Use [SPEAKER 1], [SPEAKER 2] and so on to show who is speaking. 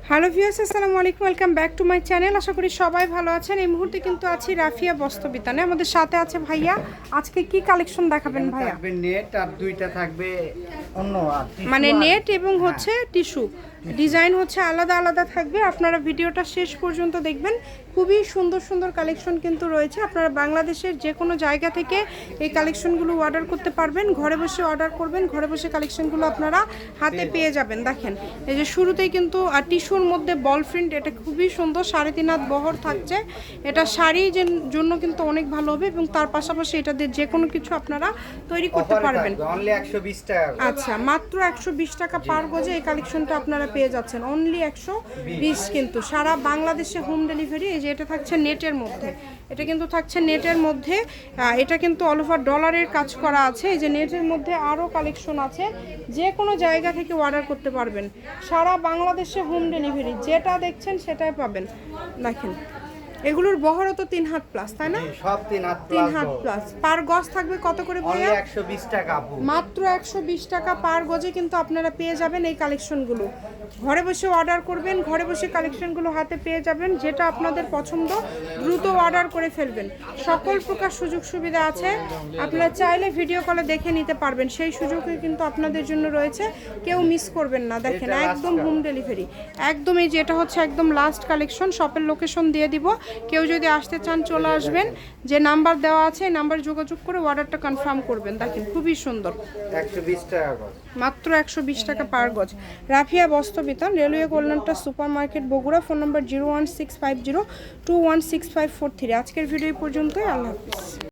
[SPEAKER 1] Hello viewers, আসসালামু আলাইকুম, welcome back to my channel. আশা করি সবাই ভালো আছেন। এই মুহূর্তে কিন্তু আছি রাফিয়া বস্ত্রবিতানে। আমাদের সাথে আছে ভাইয়া। আজকে কি কালেকশন দেখাবেন ভাইয়া?
[SPEAKER 2] থাকবে নেট আর দুইটা থাকবে অন্য আর
[SPEAKER 1] মানে নেট এবং হচ্ছে টিস্যু ডিজাইন হচ্ছে আলাদা আলাদা থাকবে। আপনারা ভিডিওটা শেষ পর্যন্ত দেখবেন। খুবই সুন্দর সুন্দর কালেকশন কিন্তু রয়েছে। আপনারা বাংলাদেশের যে কোনো জায়গা থেকে এই কালেকশনগুলো অর্ডার করতে পারবেন। ঘরে বসে অর্ডার করবেন, ঘরে বসে কালেকশনগুলো আপনারা হাতে পেয়ে যাবেন। দেখেন এই যে শুরুতেই কিন্তু টিস্যুর মধ্যে বল প্রিন্ট, এটা খুবই সুন্দর। 3.5 হাত বহর থাকছে। এটা শাড়ির জন্য কিন্তু অনেক ভালো হবে এবং তার পাশাপাশি এটা দিয়ে যে কোনো কিছু আপনারা তৈরি করতে পারবেন।
[SPEAKER 2] অনলি 120 টাকা।
[SPEAKER 1] আচ্ছা, মাত্র 120 টাকা পার গজে এই কালেকশনটা আপনারা পেয়ে যাচ্ছেন। অনলি 120 কিন্তু সারা বাংলাদেশে হোম ডেলিভারি। এই যে এটা থাকছে নেটের মধ্যে, এটা কিন্তু থাকছে নেটের মধ্যে। এটা কিন্তু অল ওভার ডলারের কাজ করা আছে। এই যে নেটের মধ্যে আরও কালেকশন আছে, যে কোনো জায়গা থেকে অর্ডার করতে পারবেন। সারা বাংলাদেশে হোম ডেলিভারি, যেটা দেখছেন সেটাই পাবেন। দেখেন এগুলোর বহরও তো 3 হাত প্লাস, তাই না?
[SPEAKER 2] সব 3 হাত
[SPEAKER 1] 3 হাত প্লাস। পার গজ থাকবে কত করে ভাইয়া?
[SPEAKER 2] অনলি 120 টাকা আপু।
[SPEAKER 1] মাত্র 120 টাকা পার গজে কিন্তু আপনারা পেয়ে যাবেন এই কালেকশনগুলো। ঘরে বসে অর্ডার করবেন, ঘরে বসে কালেকশনগুলো হাতে পেয়ে যাবেন। যেটা আপনাদের পছন্দ দ্রুত অর্ডার করে ফেলবেন। সকল প্রকার সুযোগ সুবিধা আছে। আপনারা চাইলে ভিডিও কলে দেখে নিতে পারবেন, সেই সুযোগই কিন্তু আপনাদের জন্য রয়েছে। কেউ মিস করবেন না। দেখেন একদম হোম ডেলিভারি, একদম। এই যে এটা হচ্ছে একদম লাস্ট কালেকশন। শপের লোকেশন দিয়ে দিব, কেউ যদি আসতে চান চলে আসবেন। যে নাম্বার দেওয়া আছে এই নাম্বারে যোগাযোগ করে অর্ডারটা কনফার্ম করবেন। দেখেন খুবই সুন্দর,
[SPEAKER 2] 120 টাকা গজ।
[SPEAKER 1] মাত্র 120 টাকা পার গজ। রাফিয়া বস্ত্রবিতান, রেলওয়ে কল্যাণটা super market, Bogura. Phone number 01650216543। আজকের ভিডিও পর্যন্তই। আল্লাহ হাফিজ।